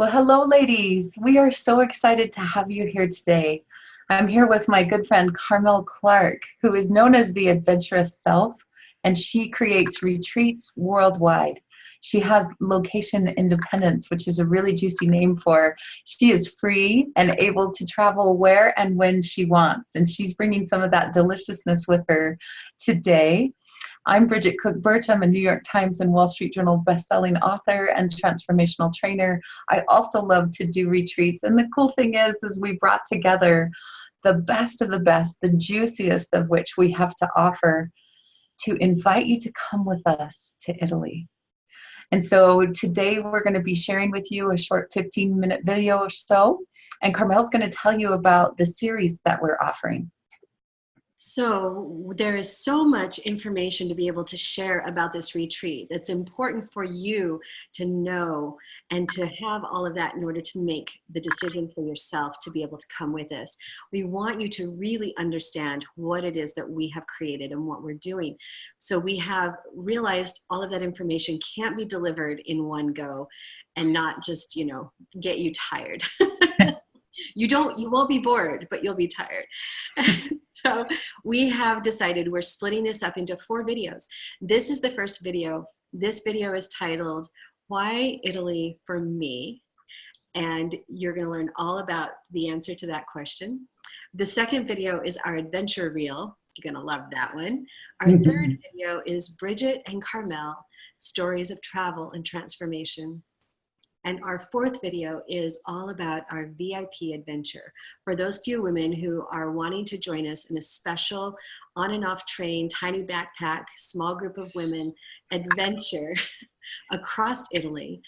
Well, hello, ladies. We are so excited to have you here today. I'm here with my good friend Carmel Clark, who is known as the Adventurous Self, and she creates retreats worldwide. She has location independence, which is a really juicy name for she is free and able to travel where and when she wants. And she's bringing some of that deliciousness with her today. I'm Bridget Cook-Birch. I'm a New York Times and Wall Street Journal bestselling author and transformational trainer. I also love to do retreats. And the cool thing is we brought together the best of the best, the juiciest of which we have to offer to invite you to come with us to Italy. And so today we're going to be sharing with you a short 15-minute video or so. And Carmel's going to tell you about the series that we're offering. So there is so much information to be able to share about this retreat. It's important for you to know and to have all of that in order to make the decision for yourself to be able to come with us. We want you to really understand what it is that we have created and what we're doing. So we have realized all of that information can't be delivered in one go and not just, get you tired. You won't be bored, but you'll be tired. So we have decided we're splitting this up into 4 videos. This is the first video. This video is titled, Why Italy for Me? And you're going to learn all about the answer to that question. The second video is our adventure reel. You're going to love that one. Our third video is Bridget and Carmel, Stories of Travel and Transformation. And our fourth video is all about our VIP adventure for those few women who are wanting to join us in a special on and off train, tiny backpack, small group of women adventure across Italy.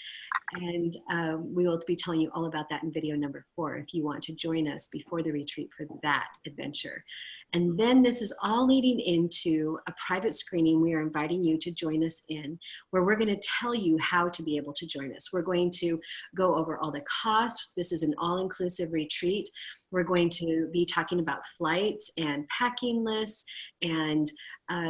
And we will be telling you all about that in video number 4 if you want to join us before the retreat for that adventure. And then this is all leading into a private screening we are inviting you to join us in, where we're going to tell you how to be able to join us. We're going to go over all the costs. This is an all-inclusive retreat. We're going to be talking about flights and packing lists and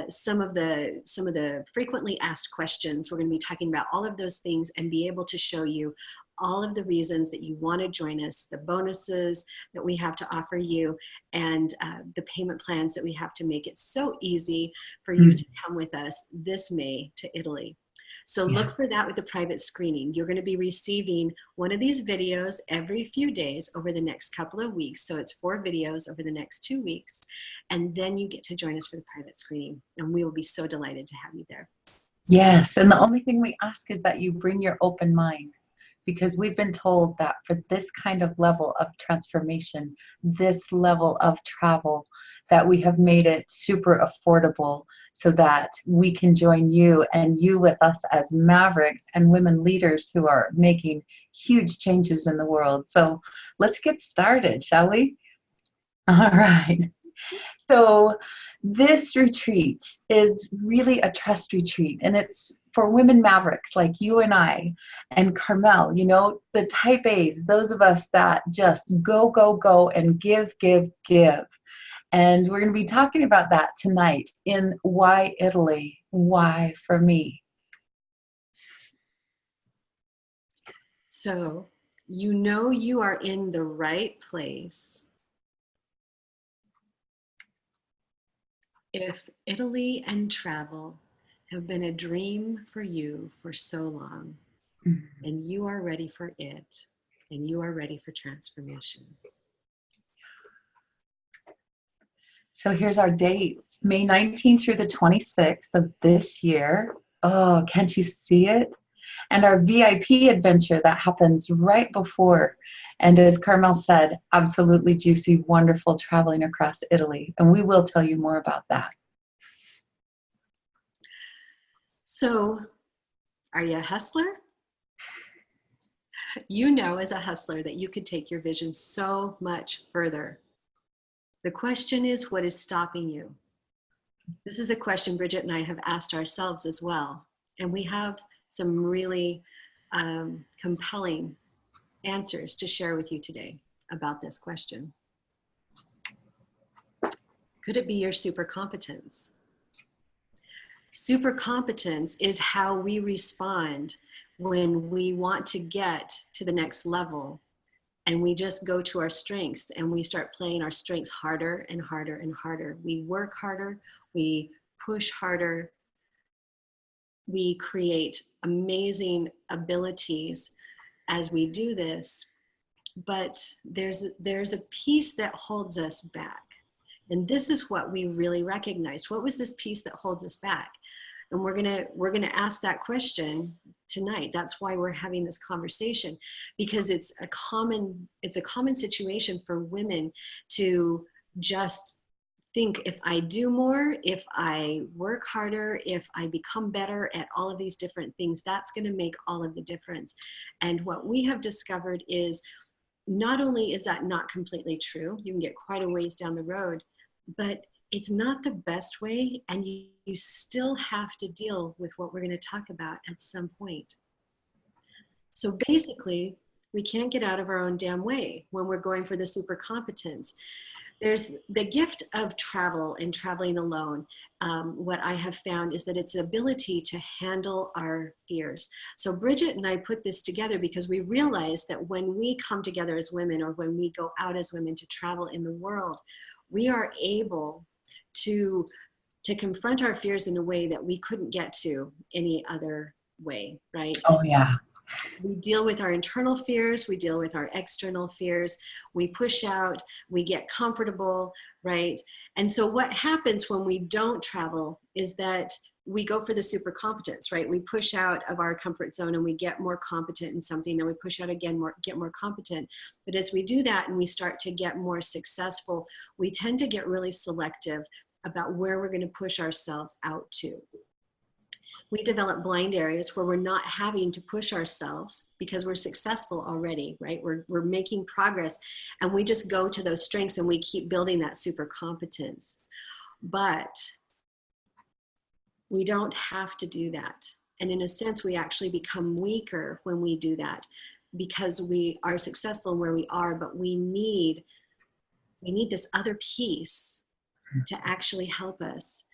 some of the frequently asked questions. We're going to be talking about all of those things and be able to show you all of the reasons that you want to join us, the bonuses that we have to offer you, and the payment plans that we have to make it so easy for you to come with us this May to Italy. So look for that with the private screening. You're going to be receiving one of these videos every few days over the next couple of weeks. So it's 4 videos over the next 2 weeks. And then you get to join us for the private screening. And we will be so delighted to have you there. Yes, and the only thing we ask is that you bring your open mind, because we've been told that for this kind of level of transformation, this level of travel, that we have made it super affordable so that we can join you and you with us as Mavericks and women leaders who are making huge changes in the world. So let's get started, shall we? All right. So this retreat is really a trust retreat, and it's for women mavericks like you and I and Carmel, the type A's, those of us that just go, go, go and give, give, give. And we're going to be talking about that tonight in Why Italy? Why for me? So you are in the right place if Italy and travel have been a dream for you for so long, and you are ready for it, and you are ready for transformation. So here's our dates, May 19th through the 26th of this year. Oh, can't you see it? And our VIP adventure that happens right before. And as Carmel said, absolutely juicy, wonderful traveling across Italy. And we will tell you more about that. So, are you a hustler? You know as a hustler that you could take your vision so much further. The question is, what is stopping you? This is a question Bridget and I have asked ourselves as well. And we have some really compelling answers to share with you today about this question. Could it be your super competence? Super competence is how we respond when we want to get to the next level and we just go to our strengths and we start playing our strengths harder and harder and harder. We work harder, we push harder, we create amazing abilities as we do this, but there's a piece that holds us back. And this is what we really recognize. What was this piece that holds us back? And we're gonna ask that question tonight. That's why we're having this conversation, because it's a common situation for women to just think, if I do more, if I work harder, if I become better at all of these different things, that's going to make all of the difference. And what we have discovered is, not only is that not completely true, you can get quite a ways down the road, but it's not the best way, and you still have to deal with what we're going to talk about at some point. So basically, we can't get out of our own damn way when we're going for the super competence. There's the gift of travel and traveling alone. What I have found is that it's the ability to handle our fears. So Bridget and I put this together because we realized that when we come together as women, or when we go out as women to travel in the world, we are able to confront our fears in a way that we couldn't get to any other way, right? Oh, yeah. We deal with our internal fears, we deal with our external fears, we push out, we get comfortable, right? And so what happens when we don't travel is that we go for the super competence, right? We push out of our comfort zone and we get more competent in something, and we push out again, get more competent. But as we do that and we start to get more successful, we tend to get really selective about where we're going to push ourselves out to. We develop blind areas where we're not having to push ourselves because we're successful already, right? We're making progress, and we just go to those strengths and we keep building that super competence. But we don't have to do that. And in a sense, we actually become weaker when we do that, because we are successful where we are, but we need this other piece to actually help us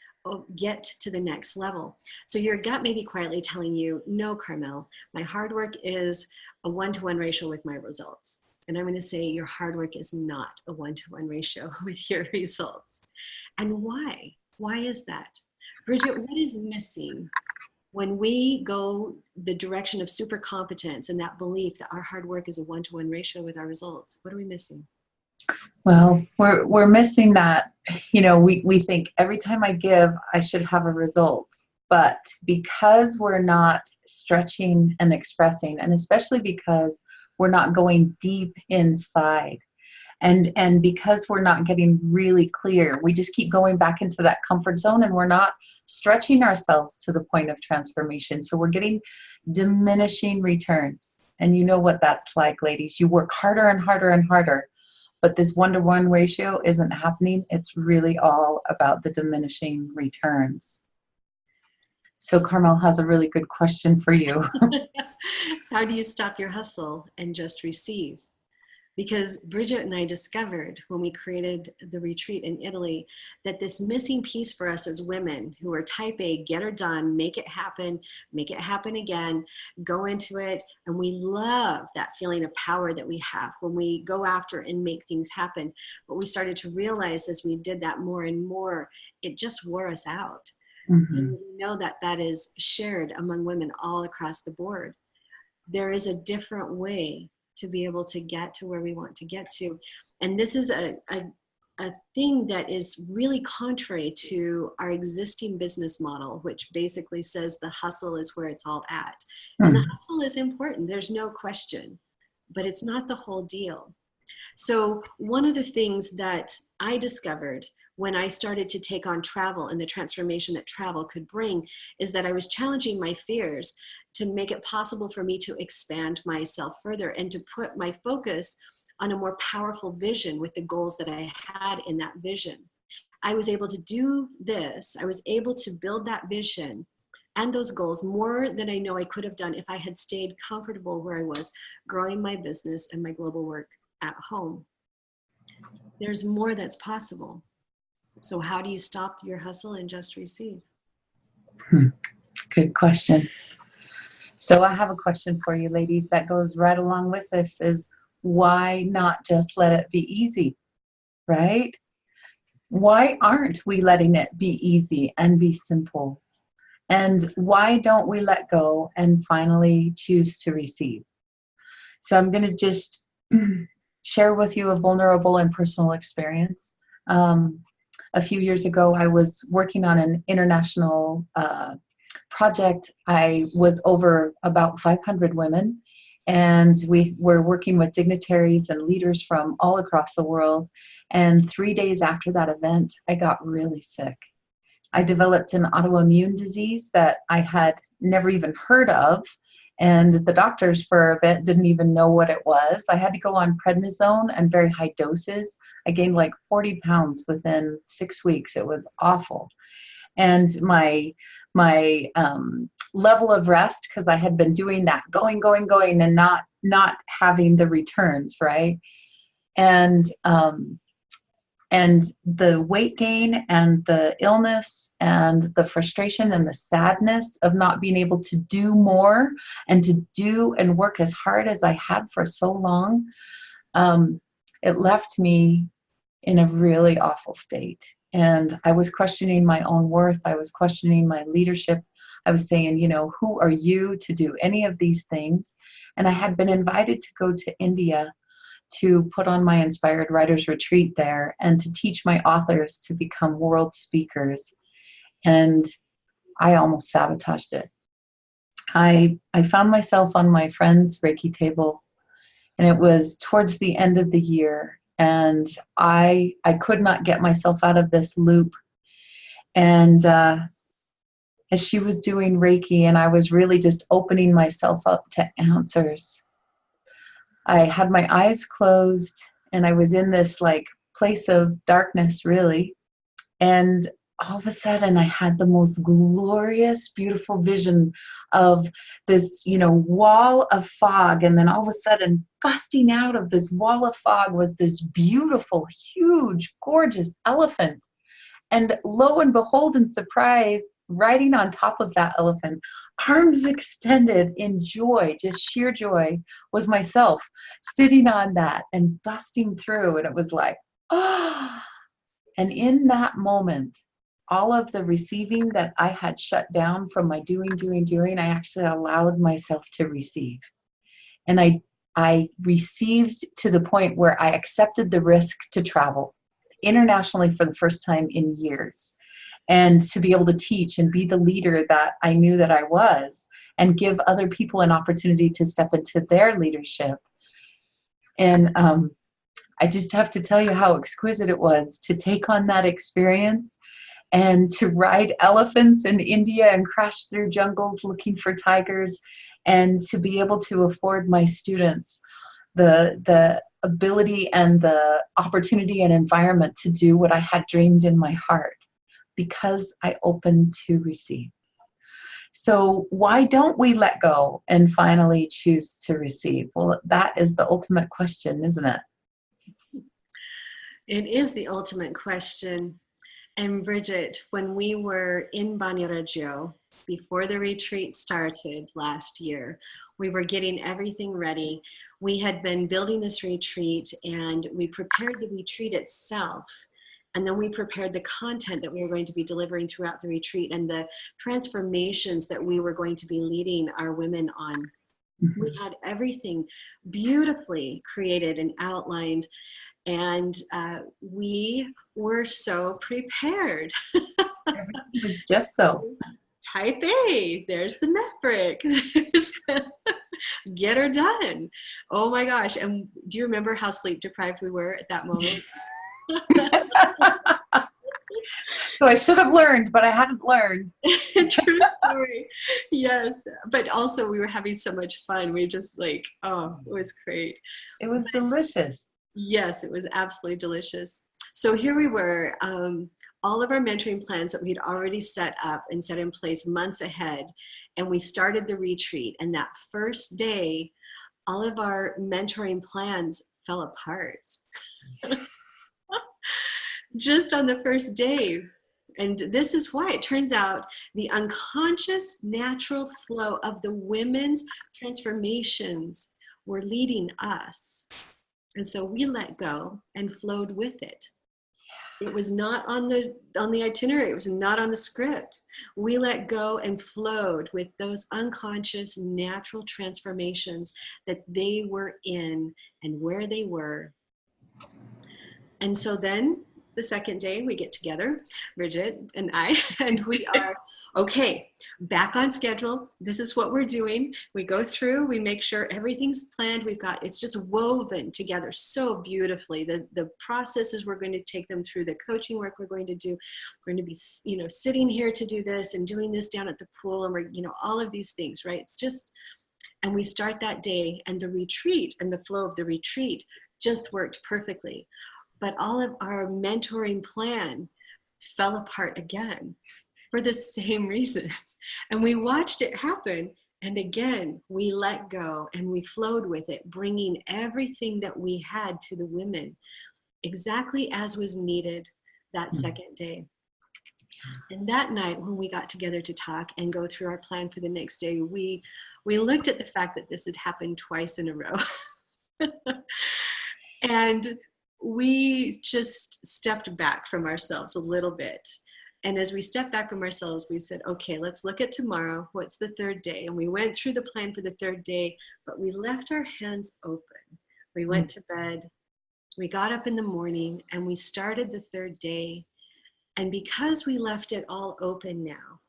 get to the next level. So your gut may be quietly telling you, no, Carmel, my hard work is a 1-to-1 ratio with my results. And I'm going to say your hard work is not a 1-to-1 ratio with your results. And why? Why is that? Bridget, what is missing when we go the direction of super competence and that belief that our hard work is a 1-to-1 ratio with our results? What are we missing? Well, we're missing that. We think every time I give, I should have a result. But because we're not stretching and expressing, and especially because we're not going deep inside, and because we're not getting really clear, we just keep going back into that comfort zone, and we're not stretching ourselves to the point of transformation. So we're getting diminishing returns. And you know what that's like, ladies. You work harder and harder and harder, but this 1-to-1 ratio isn't happening. It's really all about the diminishing returns. So Carmel has a really good question for you. How do you stop your hustle and just receive? Because Bridget and I discovered when we created the retreat in Italy that this missing piece for us as women who are type A, get her done, make it happen again, go into it. And we love that feeling of power that we have when we go after and make things happen. But we started to realize as we did that more and more, it just wore us out. Mm-hmm. And we know that that is shared among women all across the board. There is a different way to be able to get to where we want to get to. And this is a thing that is really contrary to our existing business model, which basically says the hustle is where it's all at. And the hustle is important, there's no question, but it's not the whole deal. So one of the things that I discovered when I started to take on travel and the transformation that travel could bring is that I was challenging my fears to make it possible for me to expand myself further and to put my focus on a more powerful vision with the goals that I had in that vision. I was able to do this. I was able to build that vision and those goals more than I know I could have done if I had stayed comfortable where I was, growing my business and my global work at home. There's more that's possible. So how do you stop your hustle and just receive? Good question. So I have a question for you, ladies, that goes right along with this is why not just let it be easy, right? Why aren't we letting it be easy and be simple? And why don't we let go and finally choose to receive? So I'm going to just share with you a vulnerable and personal experience. Um, a few years ago, I was working on an international project. I was over about 500 women, and we were working with dignitaries and leaders from all across the world. And 3 days after that event, I got really sick. I developed an autoimmune disease that I had never even heard of. And the doctors for a bit didn't even know what it was. I had to go on prednisone and very high doses. I gained like 40 pounds within 6 weeks. It was awful. And my level of rest, because I had been doing that, going, and not having the returns, right? And and the weight gain and the illness and the frustration and the sadness of not being able to do more and to do and work as hard as I had for so long, it left me in a really awful state. And I was questioning my own worth. I was questioning my leadership. I was saying, you know, who are you to do any of these things? And I had been invited to go to India to put on my Inspired Writers Retreat there and to teach my authors to become world speakers. And I almost sabotaged it. I found myself on my friend's Reiki table, and it was towards the end of the year, and I could not get myself out of this loop. And as she was doing Reiki and I was really just opening myself up to answers, I had my eyes closed and I was in this like place of darkness, really. And all of a sudden I had the most glorious, beautiful vision of this, you know, wall of fog. And then all of a sudden, busting out of this wall of fog was this beautiful, huge, gorgeous elephant. And lo and behold, in surprise, riding on top of that elephant, arms extended in joy, just sheer joy, was myself sitting on that and busting through. And it was like, oh. And in that moment, all of the receiving that I had shut down from my doing, I actually allowed myself to receive. And I received to the point where I accepted the risk to travel internationally for the first time in years, and to be able to teach and be the leader that I knew that I was, and give other people an opportunity to step into their leadership. And I just have to tell you how exquisite it was to take on that experience and to ride elephants in India and crash through jungles looking for tigers, and to be able to afford my students the ability and the opportunity and environment to do what I had dreamed in my heart, because I opened to receive. So why don't we let go and finally choose to receive? Well, that is the ultimate question, isn't it? It is the ultimate question. And Bridget, when we were in Baniraggio, before the retreat started last year, we were getting everything ready. We had been building this retreat, and we prepared the retreat itself. And then we prepared the content that we were going to be delivering throughout the retreat and the transformations that we were going to be leading our women on. We had everything beautifully created and outlined, and we were so prepared. It was just so. Type A, there's the Maverick. There's the get her done. Oh my gosh. And do you remember how sleep deprived we were at that moment? So I should have learned, but I hadn't learned. True story. Yes. But also we were having so much fun. We just like, oh, it was great. It was delicious. Yes, it was absolutely delicious. So here we were, all of our mentoring plans that we'd already set up and set in place months ahead. And we started the retreat. And that first day, all of our mentoring plans fell apart. Just on the first day, And this is why it turns out the unconscious natural flow of the women's transformations were leading us. And so we let go and flowed with it. It was not on the itinerary. It was not on the script. We let go and flowed with those unconscious natural transformations that they were in and where they were. And so then the second day we get together, Bridget and I, and we are, okay, back on schedule. This is what we're doing. We go through, we make sure everything's planned. It's just woven together so beautifully. The processes we're going to take them through, the coaching work we're going to do. We're going to be, sitting here to do this and doing this down at the pool, and we're, all of these things, right? It's just, and we start that day, and the retreat and the flow of the retreat just worked perfectly. But all of our mentoring plan fell apart again for the same reasons. And we watched it happen. And again, we let go and we flowed with it, bringing everything that we had to the women exactly as was needed that second day. And that night when we got together to talk and go through our plan for the next day, we looked at the fact that this had happened twice in a row. And we just stepped back from ourselves a little bit. And as we stepped back from ourselves, we said, okay, let's look at tomorrow. What's the third day? And we went through the plan for the third day, but we left our hands open. We went to bed. We got up in the morning and we started the third day. And because we left it all open now,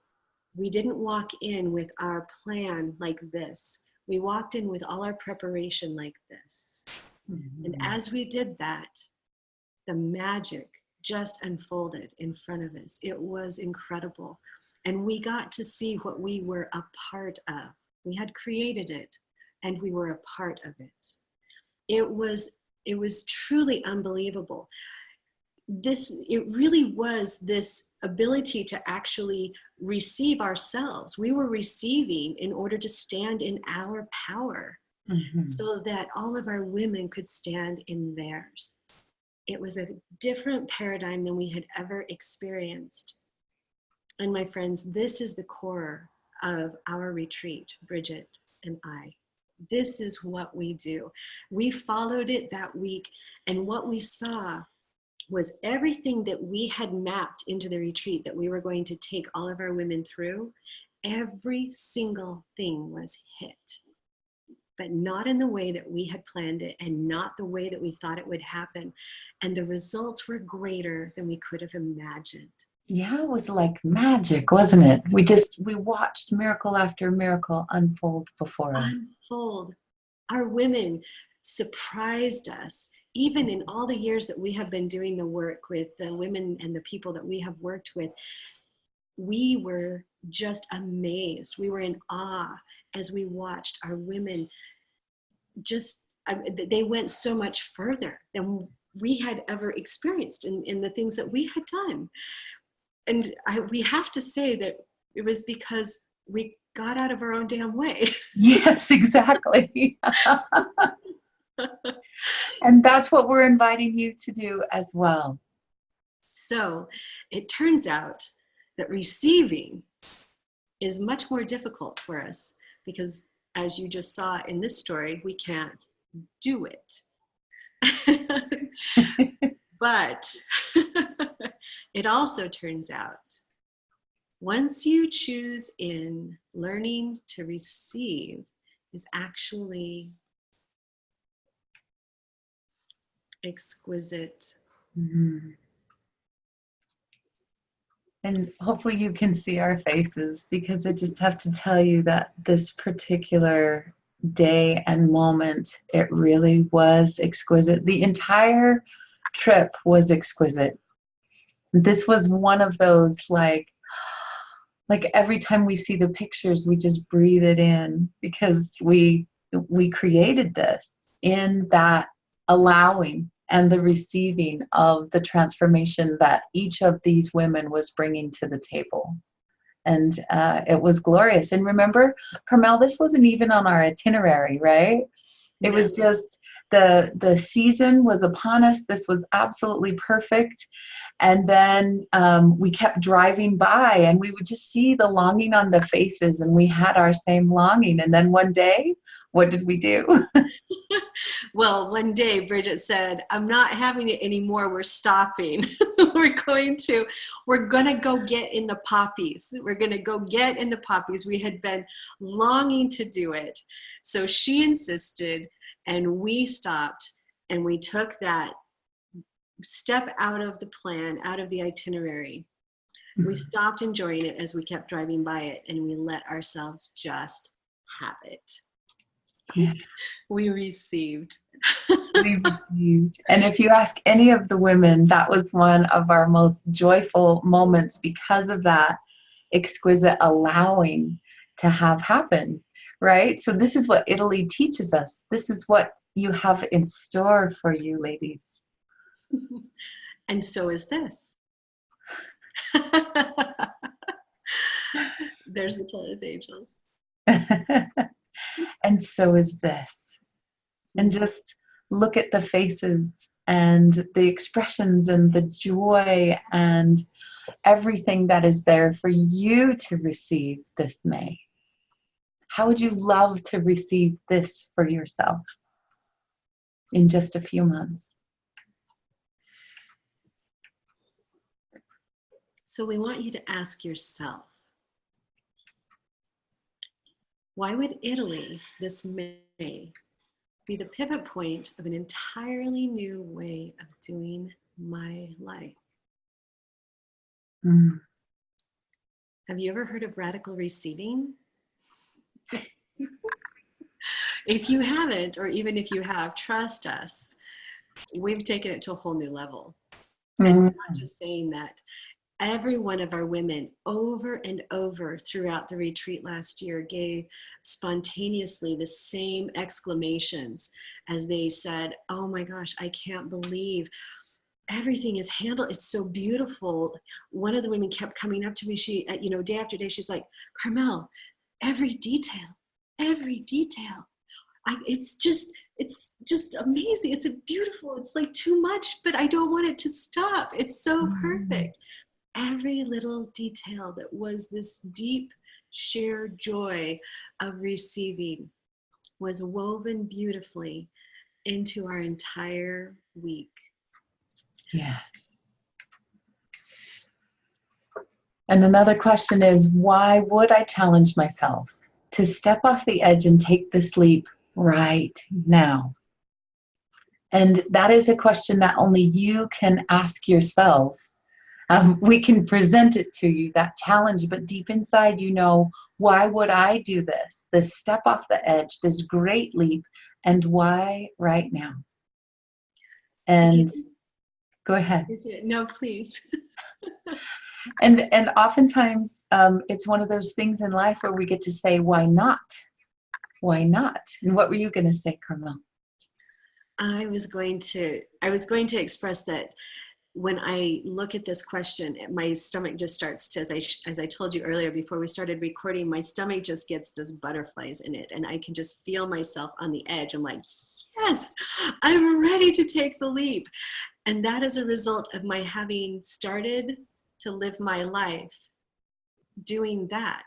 we didn't walk in with our plan like this. We walked in with all our preparation like this. And as we did that, the magic just unfolded in front of us. It was incredible. And we got to see what we were a part of. We had created it, and we were a part of it. It was truly unbelievable. It really was this ability to actually receive ourselves. We were receiving in order to stand in our power. So that all of our women could stand in theirs. It was a different paradigm than we had ever experienced. And my friends, this is the core of our retreat, Bridget and I. This is what we do. We followed it that week, and what we saw was everything that we had mapped into the retreat that we were going to take all of our women through. Every single thing was hit. But not in the way that we had planned it, and not the way that we thought it would happen. And the results were greater than we could have imagined. Yeah, it was like magic, wasn't it? We watched miracle after miracle unfold before us. Unfold. Our women surprised us. Even in all the years that we have been doing the work with the women and the people that we have worked with, we were just amazed. We were in awe as we watched our women they went so much further than we had ever experienced in the things that we had done. And we have to say that it was because we got out of our own damn way. Yes, exactly. And that's what we're inviting you to do as well. So it turns out that receiving is much more difficult for us because, as you just saw in this story, we can't do it. But it also turns out, once you choose in, learning to receive is actually exquisite. And hopefully you can see our faces, because I just have to tell you that this particular day and moment, it really was exquisite. The entire trip was exquisite. This was one of those, like every time we see the pictures, we just breathe it in, because we created this in that allowing and the receiving of the transformation that each of these women was bringing to the table. And it was glorious. And remember, Carmel, this wasn't even on our itinerary, right? It was just the season was upon us. This was absolutely perfect. And then we kept driving by and we would just see the longing on the faces, and we had our same longing. And then one day, what did we do? Well, one day Bridget said, I'm not having it anymore. We're stopping. we're going to go get in the poppies. We're going to go get in the poppies. We had been longing to do it. So she insisted, and we stopped, and we took that step out of the plan, out of the itinerary. We stopped enjoying it as we kept driving by it, and we let ourselves just have it. Yeah. We received. We received. And if you ask any of the women, that was one of our most joyful moments because of that exquisite allowing to have happen, right? So this is what Italy teaches us. This is what you have in store for you, ladies. And so is this. There's the Taurus angels. And so is this. And just look at the faces and the expressions and the joy and everything that is there for you to receive this May. How would you love to receive this for yourself in just a few months? So we want you to ask yourself, why would Italy this May be the pivot point of an entirely new way of doing my life? Have you ever heard of radical receiving? If you haven't, or even if you have, trust us, we've taken it to a whole new level. And we're not just saying that. Every one of our women over and over throughout the retreat last year gave spontaneously the same exclamations as they said, oh my gosh, I can't believe everything is handled. It's so beautiful. One of the women kept coming up to me, she, day after day, she's like, Carmel, every detail. It's just amazing. It's beautiful. It's like too much, but I don't want it to stop. It's so perfect. Every little detail that was this deep shared joy of receiving was woven beautifully into our entire week. Yeah. And another question is, why would I challenge myself to step off the edge and take this leap right now? And that is a question that only you can ask yourself. We can present it to you, that challenge, but deep inside, why would I do this? This step off the edge, this great leap, and why right now? And go ahead. No, please. And oftentimes, it's one of those things in life where we get to say, why not? Why not? And what were you going to say, Carmel? I was going to express that when I look at this question, my stomach just starts to, as I told you earlier before we started recording, my stomach just gets those butterflies in it, and I can just feel myself on the edge. I'm like, yes, I'm ready to take the leap. And that is a result of my having started to live my life doing that,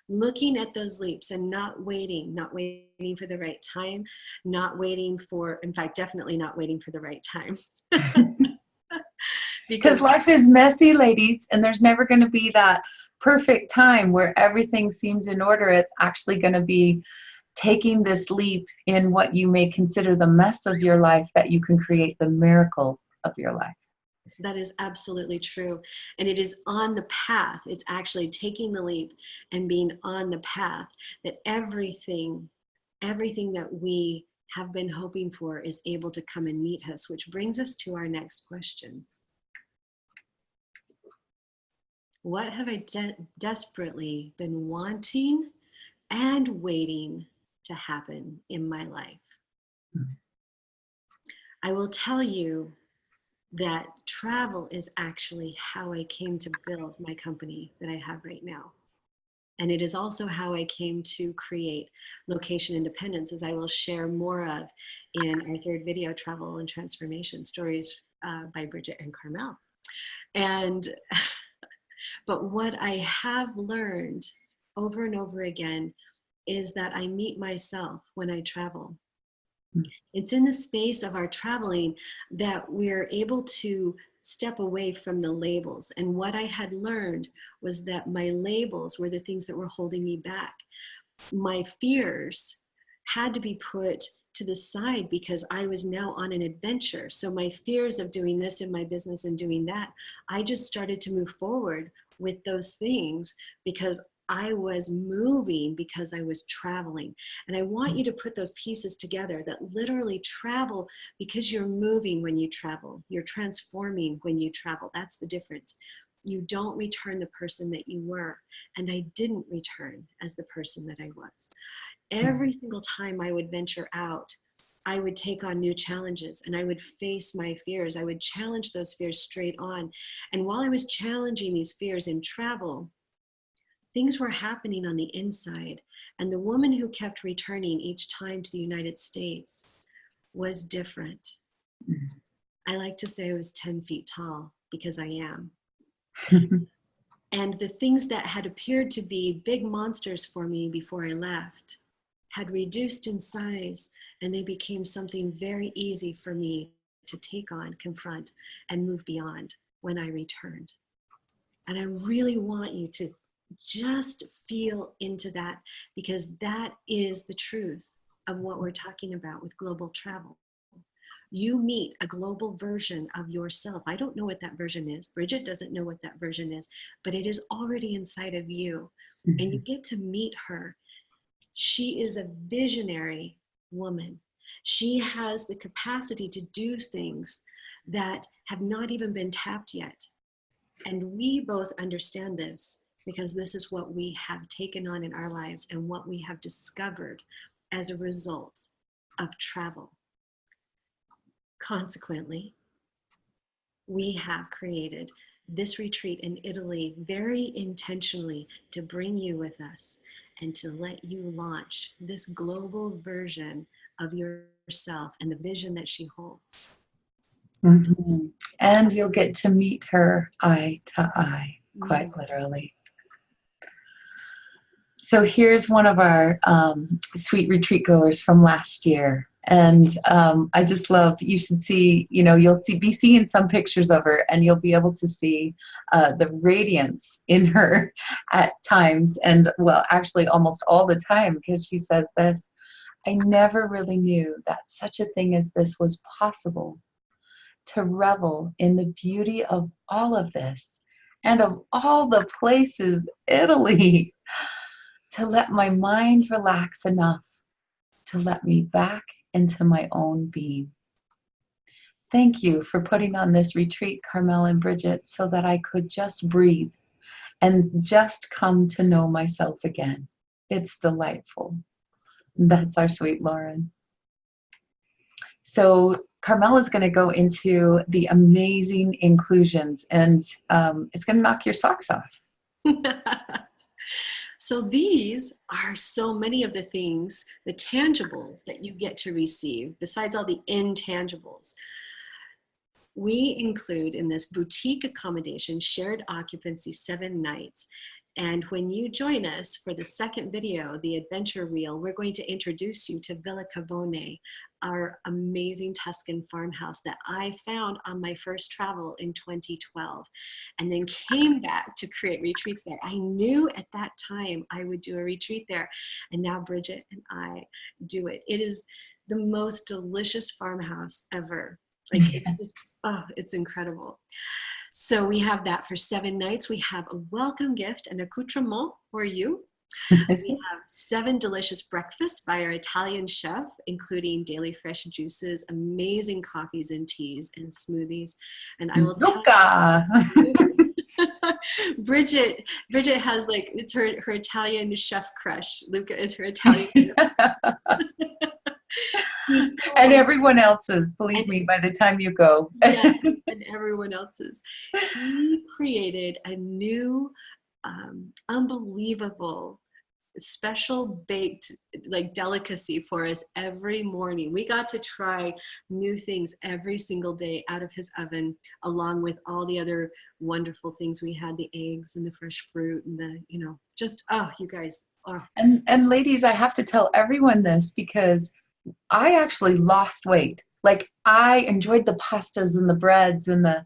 looking at those leaps and not waiting for the right time, definitely not waiting for the right time. Because life is messy, ladies, and there's never going to be that perfect time where everything seems in order. It's actually going to be taking this leap in what you may consider the mess of your life that you can create the miracles of your life. That is absolutely true. And it is on the path. It's actually taking the leap and being on the path that everything that we have been hoping for is able to come and meet us, which brings us to our next question. What have I desperately been wanting and waiting to happen in my life? I will tell you that travel is actually how I came to build my company that I have right now. And it is also how I came to create Location Independence, as I will share more of in our third video, Travel and Transformation Stories by Bridget and Carmel. And, but what I have learned over and over again is that I meet myself when I travel. It's in the space of our traveling that we're able to step away from the labels. And what I had learned was that my labels were the things that were holding me back. My fears had to be put to the side because I was now on an adventure. So my fears of doing this in my business and doing that, I just started to move forward with those things because I was moving, because I was traveling. And I want you to put those pieces together, that literally travel because you're moving when you travel. You're transforming when you travel. That's the difference. You don't return the person that you were. And I didn't return as the person that I was. Every single time I would venture out, I would take on new challenges and I would face my fears. I would challenge those fears straight on. And while I was challenging these fears in travel, things were happening on the inside. And the woman who kept returning each time to the United States was different. I like to say I was 10 feet tall because I am. And the things that had appeared to be big monsters for me before I left had reduced in size, and they became something very easy for me to take on, confront, and move beyond when I returned. And I really want you to just feel into that, because that is the truth of what we're talking about with global travel. You meet a global version of yourself. I don't know what that version is. Bridget doesn't know what that version is, but it is already inside of you. And you get to meet her. She is a visionary woman. She has the capacity to do things that have not even been tapped yet. And we both understand this because this is what we have taken on in our lives and what we have discovered as a result of travel. Consequently, we have created this retreat in Italy very intentionally to bring you with us and to let you launch this global version of yourself and the vision that she holds. Mm-hmm. And you'll get to meet her eye to eye, quite literally. So here's one of our sweet retreat goers from last year. And I just love, you should see, you'll be seeing some pictures of her, and you'll be able to see the radiance in her at times. And well, actually almost all the time, because she says this: I never really knew that such a thing as this was possible, to revel in the beauty of all of this and of all the places, Italy, to let my mind relax enough to let me back into my own being. Thank you for putting on this retreat, Carmel and Bridget, so that I could just breathe and just come to know myself again. It's delightful. That's our sweet Lauren. So Carmel is going to go into the amazing inclusions, and it's going to knock your socks off. So these are so many of the things, the tangibles that you get to receive, besides all the intangibles. We include in this boutique accommodation, shared occupancy, 7 nights. And when you join us for the second video, the adventure reel, we're going to introduce you to Villa Cavone, our amazing Tuscan farmhouse that I found on my first travel in 2012, and then came back to create retreats there. I knew at that time I would do a retreat there, and now Bridget and I do it. It is the most delicious farmhouse ever. Like, it's just, it's incredible. So we have that for 7 nights. We have a welcome gift, an accoutrement for you. We have 7 delicious breakfasts by our Italian chef, including daily fresh juices, amazing coffees and teas and smoothies. And I will tell you, Bridget has, like, it's her Italian chef crush. Luca is her Italian chef. And everyone else's, believe me, by the time you go. Yeah, and everyone else's. He created a new, unbelievable special baked like delicacy for us every morning. We got to try new things every single day out of his oven, along with all the other wonderful things we had, the eggs and the fresh fruit and the, you know, just, oh, you guys. Oh. And ladies, I have to tell everyone this because I actually lost weight. Like I enjoyed the pastas and the breads and the,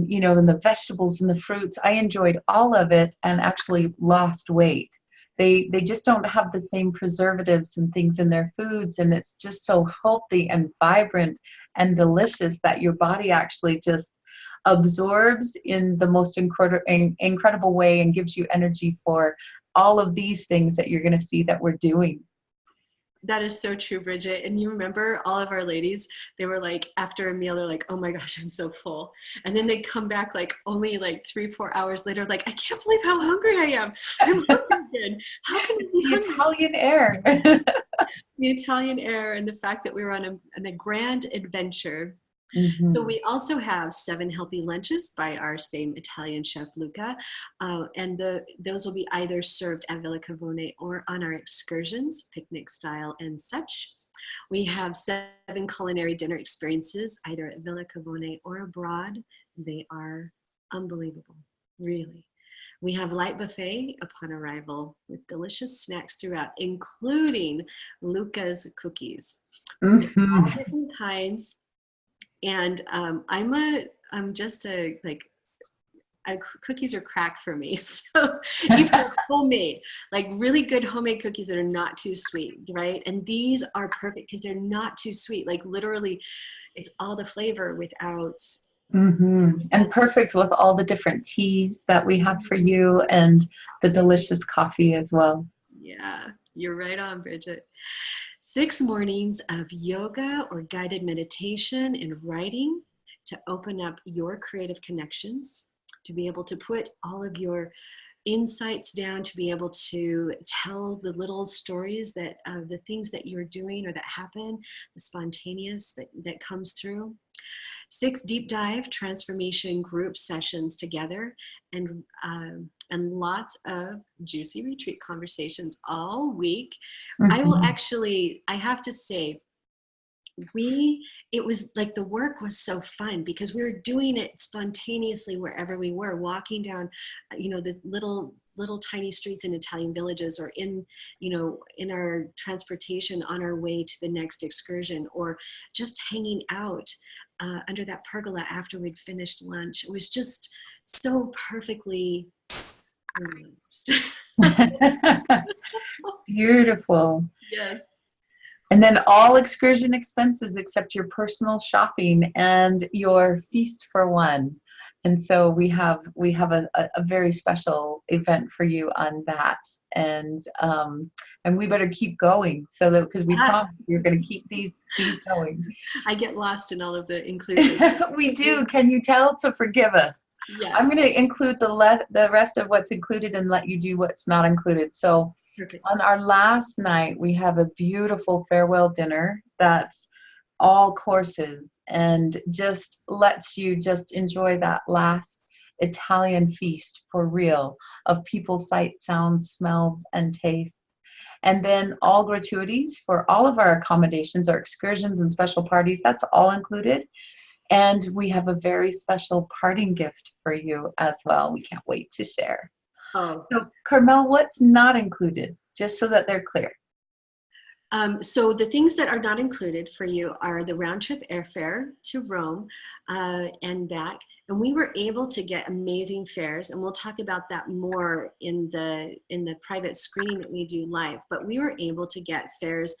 you know, and the vegetables and the fruits. I enjoyed all of it and actually lost weight. They just don't have the same preservatives and things in their foods, and it's just so healthy and vibrant and delicious that your body actually just absorbs in the most incredible way and gives you energy for all of these things that you're going to see that we're doing. That is so true, Bridget. And you remember all of our ladies, they were like, after a meal, they're like, oh my gosh, I'm so full. And then they come back like only like 3-4 hours later, like, I can't believe how hungry I am. I'm hungry again. How can I be The hungry? Italian air. The Italian air and the fact that we were on a grand adventure. Mm-hmm. So we also have 7 healthy lunches by our same Italian chef Luca, and those will be either served at Villa Cavone or on our excursions, picnic style and such. We have 7 culinary dinner experiences either at Villa Cavone or abroad. They are unbelievable, really. We have light buffet upon arrival with delicious snacks throughout, including Luca's cookies. Mm-hmm. All different kinds. And I'm just cookies are crack for me. So if they're homemade, like really good homemade cookies that are not too sweet, right? And these are perfect because they're not too sweet. Like literally, it's all the flavor without. Mm-hmm. And perfect with all the different teas that we have for you and the delicious coffee as well. Yeah, you're right on, Bridget. 6 mornings of yoga or guided meditation and writing to open up your creative connections, to be able to put all of your insights down, to be able to tell the little stories that the things that you're doing or that happen, the spontaneous that comes through. 6 deep dive transformation group sessions together, and lots of juicy retreat conversations all week. Mm-hmm. I will actually, I have to say, it was like the work was so fun because we were doing it spontaneously wherever we were, walking down, you know, the little tiny streets in Italian villages, or in, you know, in our transportation on our way to the next excursion, or just hanging out under that pergola after we'd finished lunch. It was just so perfectly balanced. Beautiful. Yes. And then all excursion expenses except your personal shopping and your feast for one. And so we have a very special event for you on that. And we better keep going so that, because we promise you're going to keep these going. I get lost in all of the inclusion. We do. Can you tell? So forgive us. Yes. I'm going to include the rest of what's included and let you do what's not included. So Perfect. On our last night, we have a beautiful farewell dinner that's all courses and just lets you just enjoy that last Italian feast for real of people, sight, sounds, smells, and tastes. And then all gratuities for all of our accommodations, our excursions and special parties, that's all included. And we have a very special parting gift for you as well. We can't wait to share. Oh. So Carmel, what's not included, just so that they're clear? So the things that are not included for you are the round trip airfare to Rome and back. And we were able to get amazing fares, and we'll talk about that more in the private screening that we do live. But we were able to get fares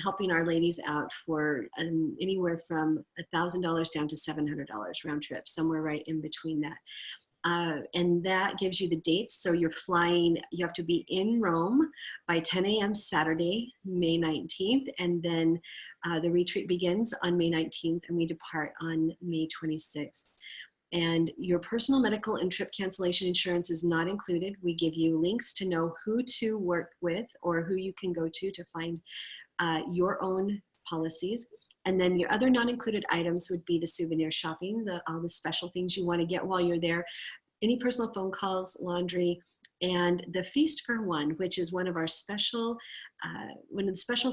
helping our ladies out for anywhere from $1,000 down to $700 round trip, somewhere right in between that. And that gives you the dates. So you're flying, you have to be in Rome by 10 a.m. Saturday, May 19th. And then the retreat begins on May 19th and we depart on May 26th. And your personal medical and trip cancellation insurance is not included. We give you links to know who to work with or who you can go to find your own policies. And then your other non-included items would be the souvenir shopping, all the special things you want to get while you're there, any personal phone calls, laundry, and the Feast for One, which is one of the special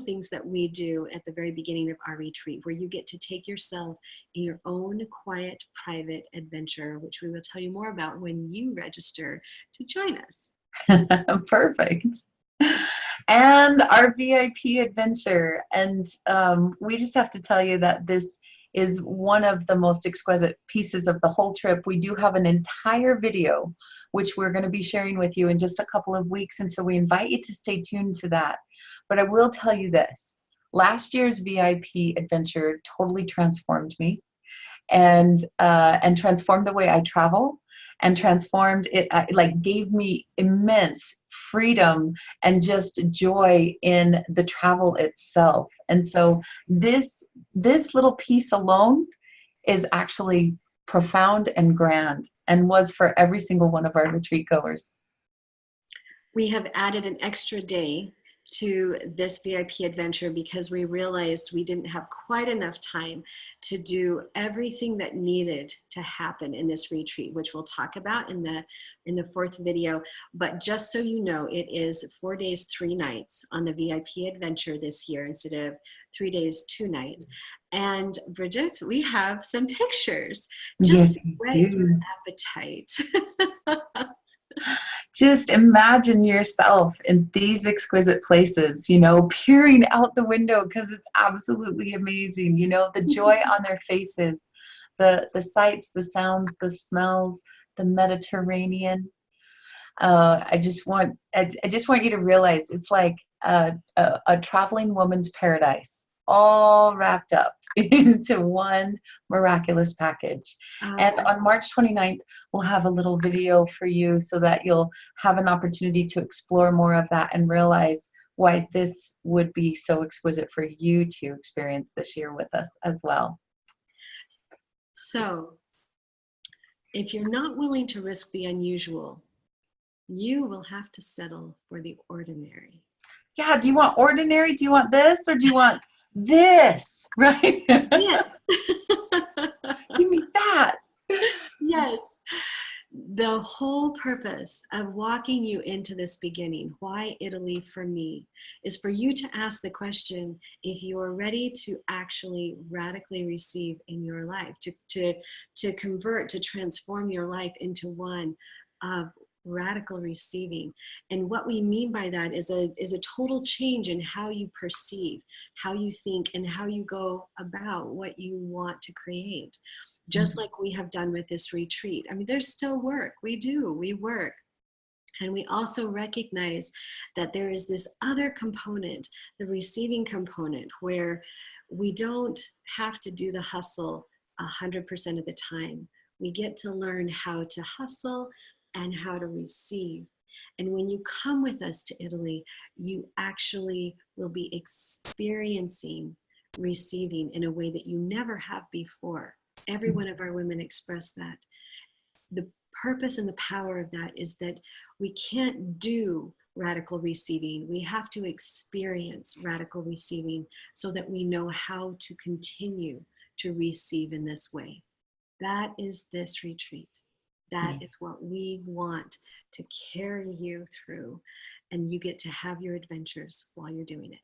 things that we do at the very beginning of our retreat, where you get to take yourself in your own quiet, private adventure, which we will tell you more about when you register to join us. Perfect. And our VIP adventure. And we just have to tell you that this is one of the most exquisite pieces of the whole trip. We do have an entire video, which we're going to be sharing with you in just a couple of weeks. And so we invite you to stay tuned to that. But I will tell you this, last year's VIP adventure totally transformed me and transformed the way I travel, and transformed it, like gave me immense freedom and just joy in the travel itself. And so this little piece alone is actually profound and grand, and was for every single one of our retreat goers. We have added an extra day to this VIP adventure because we realized we didn't have quite enough time to do everything that needed to happen in this retreat, which we'll talk about in the fourth video. But just so you know, it is 4 days, 3 nights on the VIP adventure this year instead of 3 days, 2 nights. And Bridget, we have some pictures. Just Yes, whet your appetite. Just imagine yourself in these exquisite places, you know, peering out the window because it's absolutely amazing, you know, the joy on their faces, the sights, the sounds, the smells, the Mediterranean. I just want you to realize it's like a traveling woman's paradise, all wrapped up into one miraculous package. And on March 29th, we'll have a little video for you so that you'll have an opportunity to explore more of that and realize why this would be so exquisite for you to experience this year with us as well. So, if you're not willing to risk the unusual, you will have to settle for the ordinary. Yeah, do you want ordinary? Do you want this? Or do you want this? Right? Yes. Give me that. Yes. The whole purpose of walking you into this beginning, why Italy for me, is for you to ask the question if you are ready to actually radically receive in your life, to convert, to transform your life into one of radical receiving. And what we mean by that is a total change in how you perceive, how you think, and how you go about what you want to create. Just like we have done with this retreat. I mean, there's still work. We work. And we also recognize that there is this other component, the receiving component, where we don't have to do the hustle 100% of the time. We get to learn how to hustle and how to receive. And when you come with us to Italy, you actually will be experiencing receiving in a way that you never have before. Every one of our women express that. The purpose and the power of that is that we can't do radical receiving. We have to experience radical receiving so that we know how to continue to receive in this way. That is this retreat. That is what we want to carry you through, and you get to have your adventures while you're doing it.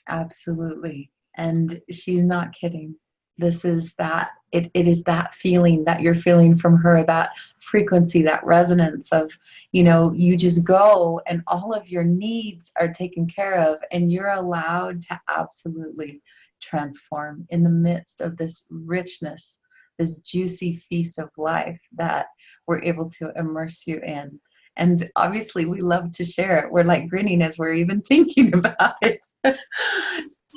Absolutely. And she's not kidding. This is that, it is that feeling that you're feeling from her, that frequency, that resonance of, you know, you just go and all of your needs are taken care of and you're allowed to absolutely transform in the midst of this richness, this juicy feast of life that we're able to immerse you in. And obviously we love to share it. We're like grinning as we're even thinking about it.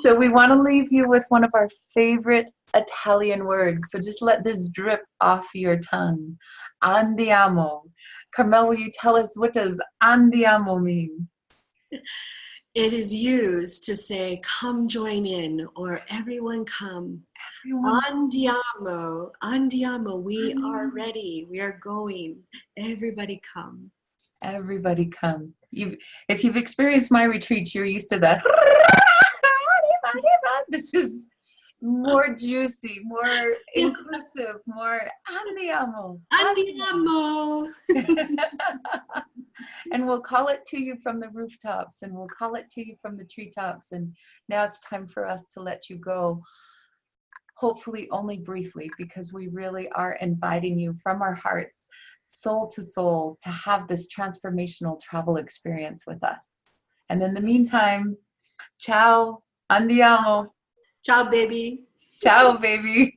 So we want to leave you with one of our favorite Italian words. So just let this drip off your tongue. Andiamo. Carmel, will you tell us, what does andiamo mean? It is used to say, come join in, or everyone come. Andiamo, andiamo, we are ready, we are going, everybody come. Everybody come. If you've experienced my retreats, you're used to that. This is more juicy, more inclusive, more andiamo. Andiamo. And we'll call it to you from the rooftops, and we'll call it to you from the treetops. And now it's time for us to let you go, hopefully only briefly, because we really are inviting you from our hearts, soul to soul, to have this transformational travel experience with us. And in the meantime, ciao, andiamo. Ciao, baby. Ciao, baby.